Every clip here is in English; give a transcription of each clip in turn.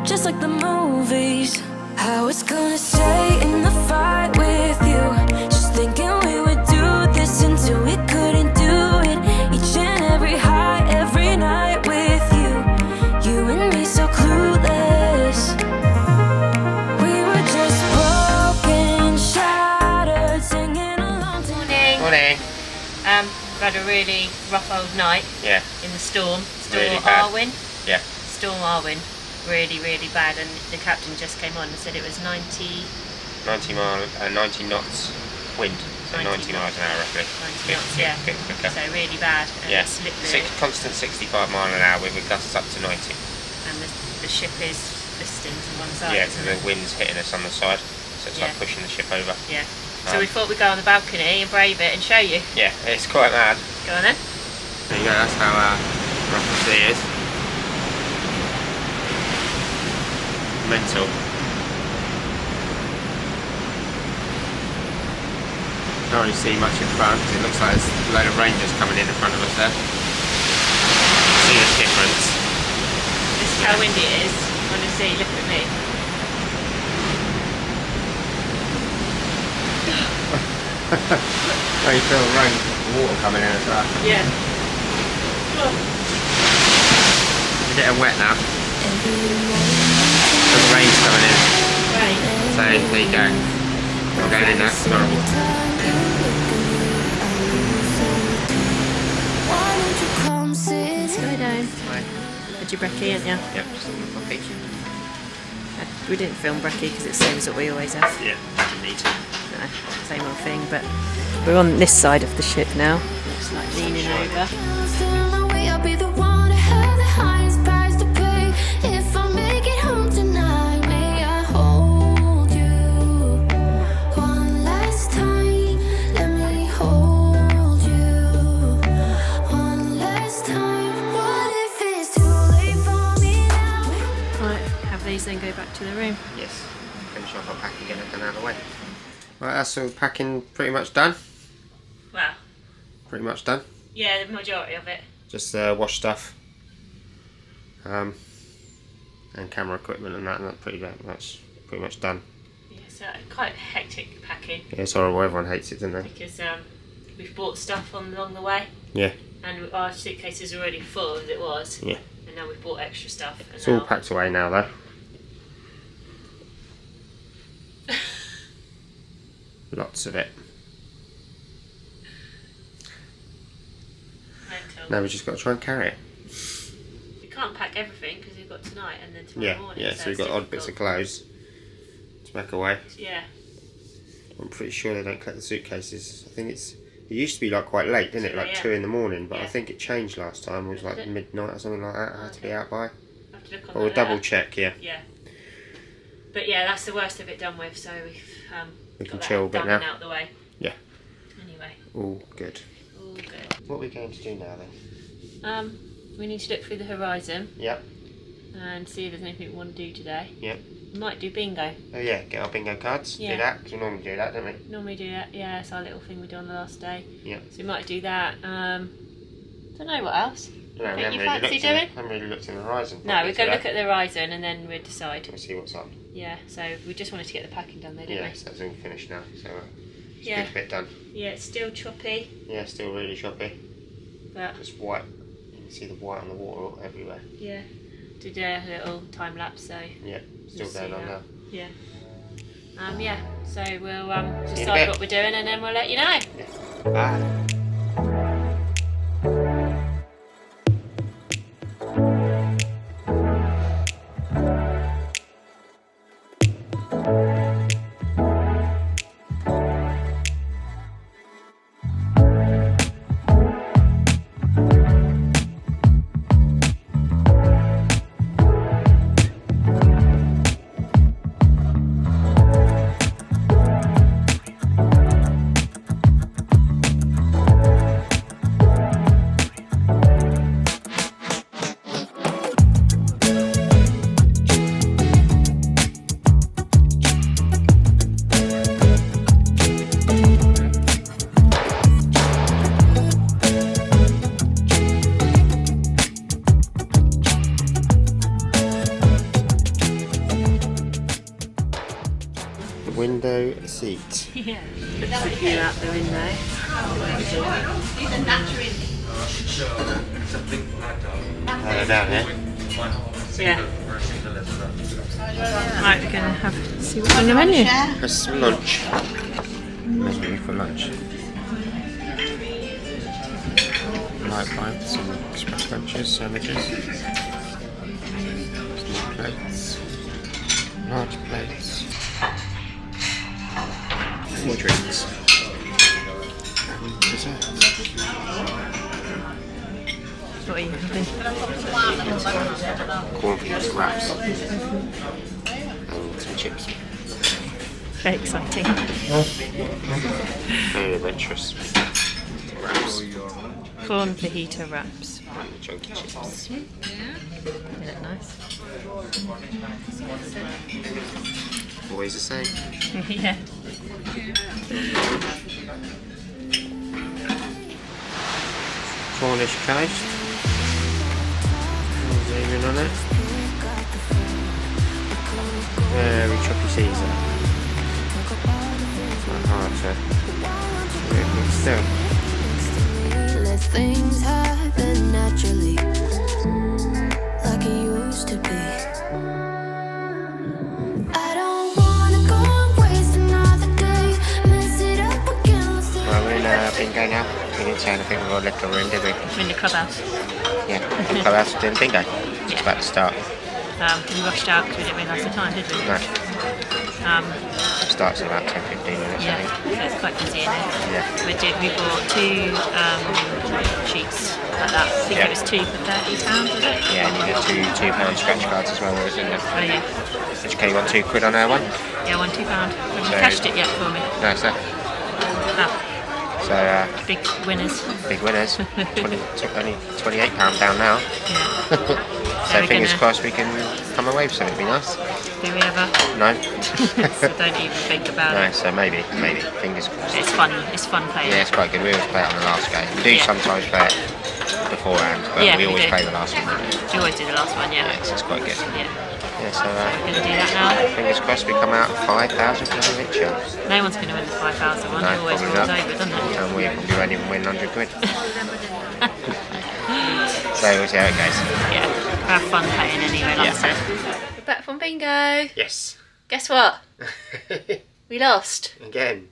just like the movies. I was gonna stay in the fight with you, just thinking we would do this until we couldn't do it. Each and every high, every night with you, you and me so clueless. We were just broken, shattered, singing along to... Morning. We've had a really rough old night. Yeah. In the storm. Really bad. Arwen. Yeah. Storm Arwen. Really, really bad. And the captain just came on and said it was 90 knots wind. So 90 miles an hour roughly. 90 knots, yeah. Bit quicker. So really bad. And Yeah. constant 65 mile an hour with gusts up to 90. And the ship is listing to one side. Yeah, so the wind's hitting us on the side, so it's like pushing the ship over. Yeah. So we thought we'd go on the balcony and brave it and show you. Yeah, it's quite mad. Go on then. There you go, that's how rough the sea is. Mental. Can't really see much in front because it looks like there's a load of rangers coming in front of us there. See the difference. This is how windy it is. Honestly, look at me. Oh, you feel the rain, water coming in as well. Yeah. Oh. You're getting wet now. The rain's coming in. Right. So there you go. I'm going in there. It's horrible. Let's go down. Right. Had your brekkie, ain't you? Yep, just on the coffee. We didn't film brekkie because it's the same as what we always have. Yeah, didn't need to. No, same old thing, but we're on this side of the ship now. It's like leaning over. Right, have these then go back to the room. Yes. Finish off our packing, get everything out of the way. Right, that's all packing pretty much done. Wow. Pretty much done. Yeah, the majority of it. Just wash stuff. And camera equipment and that's pretty much done. Yeah, so quite hectic packing. Yeah, it's horrible, everyone hates it, don't they? Because we've bought stuff along the way. Yeah. And our suitcase is already full as it was. Yeah. And now we've bought extra stuff. And It's all packed away now though. Lots of it. Mental. Now we've just got to try and carry it. We can't pack everything because we've got tonight and then tomorrow morning. Yeah, so we've got odd bits of clothes to pack away. Yeah. I'm pretty sure they don't collect the suitcases. I think it used to be like quite late, didn't it? Like 2 in the morning, but I think it changed last time. It was like midnight or something like that. I had to be out by. I have to look on But we'll double check, yeah. Yeah. But yeah, that's the worst of it done with, so we've can got chill a that bit done now. and out the way. Yeah. Anyway. All good. All good. What are we going to do now then? We need to look through the horizon Yep. and see if there's anything we want to do today. Yep. We might do bingo. Oh yeah, get our bingo cards. Yeah. Do that, because we normally do that, don't we? Normally do that, yeah, it's our little thing we do on the last day. Yep. So we might do that. Don't know what else. No, we Think haven't you really fancy looked doing? haven't really looked in the horizon. No, we're going to look at the horizon and then we'll decide. We'll see what's on. Yeah, so we just wanted to get the packing done though, didn't Yeah, we? so that's all finished now. So it's Yeah. a good bit done. Yeah, it's still choppy, Yeah, still really choppy. but Just white. You can see the white on the water everywhere. yeah, did a little time lapse, so Yeah, still You'll see going on that. now. yeah. Yeah, so we'll in a decide bit. what we're doing and then we'll let you know. Yeah. Bye. window seat. Yeah. Puts the view out the window. Down here. Yeah. Right, we're going to see what's on the menu. Have some lunch. Menu for lunch. Light bites, some express lunches, sandwiches. Small plates. Large plates. More drinks. And desserts. What are you having? Cornflakes wraps. And some chips. Very exciting. Very adventurous. Wraps. Corn fajita wraps. And chunky chips. They look nice. Always the same. Yeah. Cornish coast. Zoom in on it. Very choppy seas there. It's quite hard to move still. Let things happen naturally, like it used to be. I don't wanna go waste another day, mess it up again. Well, we're in bingo now. We didn't say anything before we left our room, did we? We're in the clubhouse. Yeah. Clubhouse doing bingo. It's about to start. We rushed out because we didn't realise the time, did we? No. It starts in about 10-15 minutes, yeah, I think. so it's quite busy in here. Yeah. We bought 2 sheets like that. I think it was 2 for £30, was it? Yeah, and you get £2 scratch cards as well, isn't there? Oh yeah. Did you want £2 on our one? Yeah, £1, £2. Have you So- cashed it yet for me? No, sir. Oh, So, big winners. big winners. Only £28 down now. Yeah. So we're fingers gonna- crossed we can come away with something, it'd be nice. Do we ever? No? So don't even think about No, it. so maybe, fingers crossed. It's fun playing. Yeah, it's quite good. We always play it on the last game. We do Yeah. sometimes play it beforehand, but Yeah, we we always do. play the last one. We always do the last one, yeah. Yeah, so it's quite good. Yeah. Yeah, so We're going to do that now. fingers crossed we come out 5,000 for the richer. No one's going to win the 5,000 one. No, It always probably rolls not. over, doesn't it? And we probably won't even win 100 quid. So we'll see how it goes. Yeah. We have fun playing anyway, like I Yeah. said. We're back from bingo. Yes. Guess what? We lost. Again.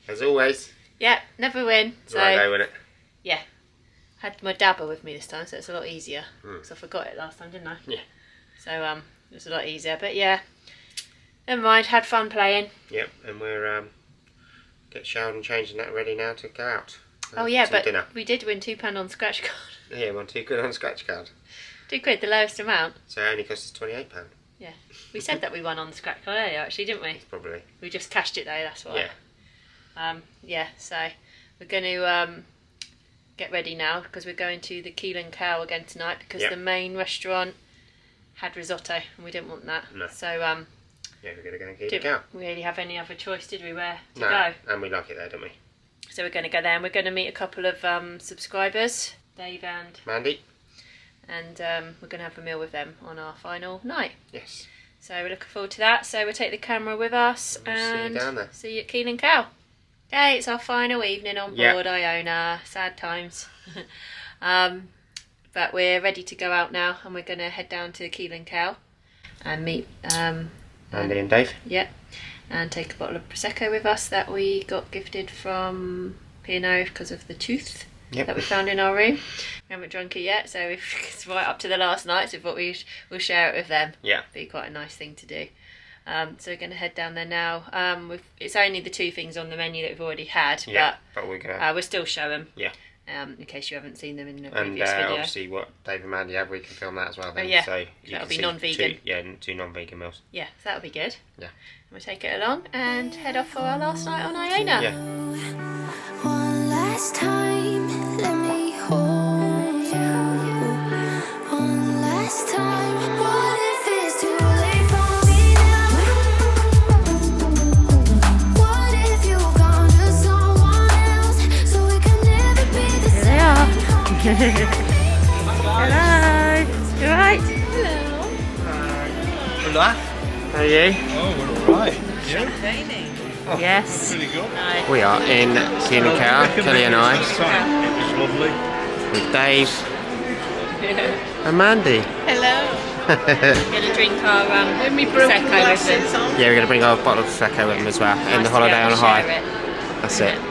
As always. Yeah, never win. It's right though, isn't it? yeah. Had my dabber with me this time, so it's a lot easier. Because I forgot it last time, didn't I? Yeah. So it was a lot easier. But yeah, never mind. Had fun playing. Yep, and we're get showered and changed and that ready now to go out. Oh yeah, to but dinner. we did win £2 on scratch card. Yeah, won £2 on scratch card. £2, the lowest amount. So it only cost us £28. Yeah. We said that we won on the scratch card earlier, actually, didn't we? Probably. We just cashed it though. That's why. Yeah. Yeah. So we're going to get ready now because we're going to the Keel and Cow again tonight because Yep. the main restaurant had risotto and we didn't want that. No. So Yeah, we're going to go and keep it didn't out. really have any other choice, did we? Where to No, go? and we like it there, don't we? So we're going to go there and we're going to meet a couple of subscribers, Dave and Mandy? we're going to have a meal with them on our final night. Yes. So we're looking forward to that. So we'll take the camera with us We'll see you and down there. see you at Keel and Cow. Okay, it's our final evening on Yeah. board Iona. Sad times. But we're ready to go out now and we're going to head down to Keel and Cow and meet Mandy and Dave? yeah, and take a bottle of Prosecco with us that we got gifted from P&O because of the tooth Yep. that we found in our room. We haven't drunk it yet, so it's right up to the last night, so we thought we'll share it with them. Yeah. Be quite a nice thing to do. So we're going to head down there now. It's only the 2 things on the menu that we've already had, Yeah, but we're going to... we'll still show them. Yeah. In case you haven't seen them in the And previous video. obviously what Dave and Mandy have, we can film that as well then. yeah. So you That'll can be see non-vegan. 2 non-vegan meals. Yeah, so that'll be good. Yeah. And we'll take it along and head off for our last night on Iona. Yeah. One last time, let me hold you. One last time, what if it's too late for me now? What if you're gone to someone else, so we can never be the Here same? they are. Hello. You alright? Hola. How are you? Oh, we're alright. Champagne. Yes. Really good. Nice. We are in seeing the car, Kelly and I, It's lovely. with Dave and Mandy. Hello. Going to drink our Prosecco with them. Yeah, we're going to bring our bottle of Prosecco with them as well. End the holiday on a high. That's it. I'm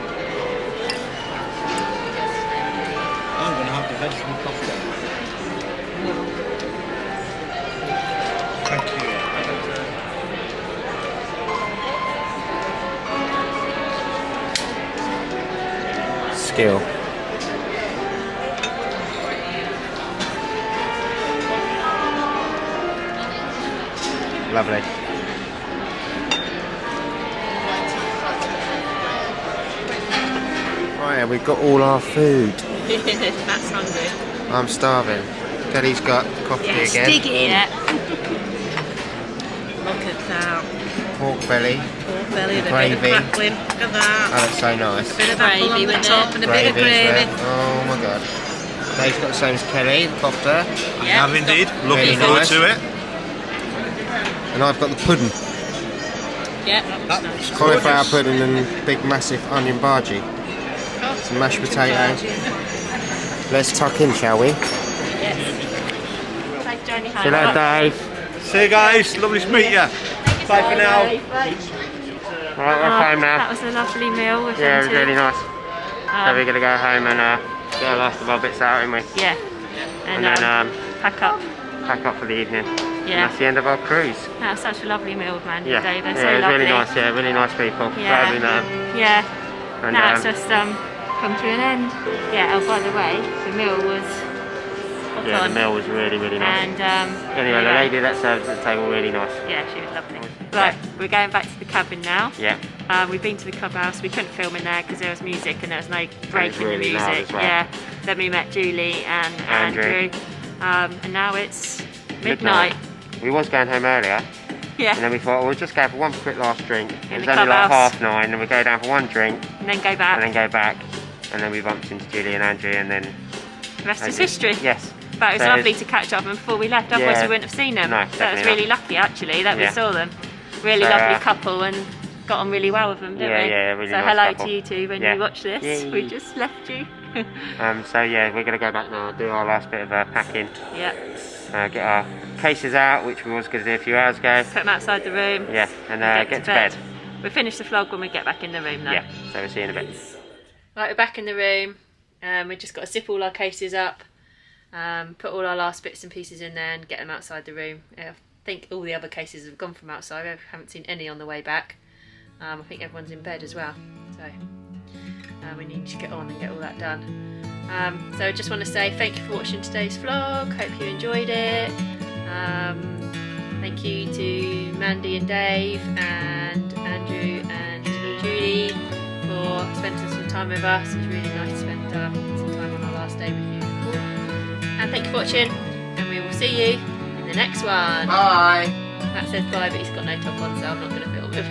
going to have the vegetable cocktail. Thank you. Skill. Lovely. Right, we've got all our food. Matt's hungry. I'm starving. Kelly's got coffee again. Dig in. Yeah. Look at that. Pork belly. Pork belly with a Gravy. bit of crackling. Look at that. Oh, that's so nice. A bit of apple on the top and a bit of gravy. Oh my god. Dave's got the same as Kelly, the kofta. I have indeed. Looking Really forward nice. to it. And I've got the pudding. Yeah. That's Cauliflower gorgeous. pudding and big massive onion bhaji. Some mashed potatoes. Let's tuck in, shall we? Yes. Safe journey home. See you later, Dave. See you guys. Lovely to meet you. Bye for now. Right, we're home now. That was a lovely meal with Yeah, it them was too. really nice. So we're going to go home and get the last of our bits out, aren't we? Yeah. And then pack up. pack up for the evening. Yeah. And that's the end of our cruise. That was such a lovely meal with Mandy Yeah, and Dave. They're yeah, it so was really lovely. nice. Yeah, really nice people. Yeah. Glad we met them. Yeah. And, Now it's just come to an end. Yeah. Oh, by the way, the meal was spot yeah, on. the meal was really, really nice. And Anyway, the lady that served at the table really nice. yeah, she was lovely. Right, we're going back to the cabin now. Yeah. We've been to the clubhouse. We couldn't film in there because there was music and there was no break in really the loud music. as well. Yeah. Then we met Julie and Andrew. And now it's midnight. We was going home earlier, Yeah. and then we thought we'll just go for one quick last drink. It was the only like clubhouse. 9:30, and we go down for one drink, And then go back. and then go back, and then we bumped into Julie and Andrew, and then The rest is history. yes. But it was So lovely to catch up with them before we left, otherwise Yeah. we wouldn't have seen them. No, So it was definitely really lucky actually that we Yeah. saw them. Really So, lovely couple and got on really well with them, didn't Yeah, we? yeah, really so nice hello couple. to you two when Yeah. you watch this. Yay. We just left you. So yeah, we're gonna go back now, do our last bit of packing, Yeah. get our cases out, which we was gonna do a few hours ago. Put them outside the room. Yeah, and get to bed. We'll finish the vlog when we get back in the room though. Yeah, so we'll see you in a bit. Right, we're back in the room. We've just got to zip all our cases up, put all our last bits and pieces in there and get them outside the room. I think all the other cases have gone from outside. I haven't seen any on the way back. I think everyone's in bed as well. So we need to get on and get all that done. So I just want to say thank you for watching today's vlog. Hope you enjoyed it. Thank you to Mandy and Dave and Andrew and Julie for spending some time with us. It's really nice to spend some time on our last day with you. And thank you for watching, and we will see you in the next one. Bye. Matt says bye, but he's got no top on, so I'm not going to film him.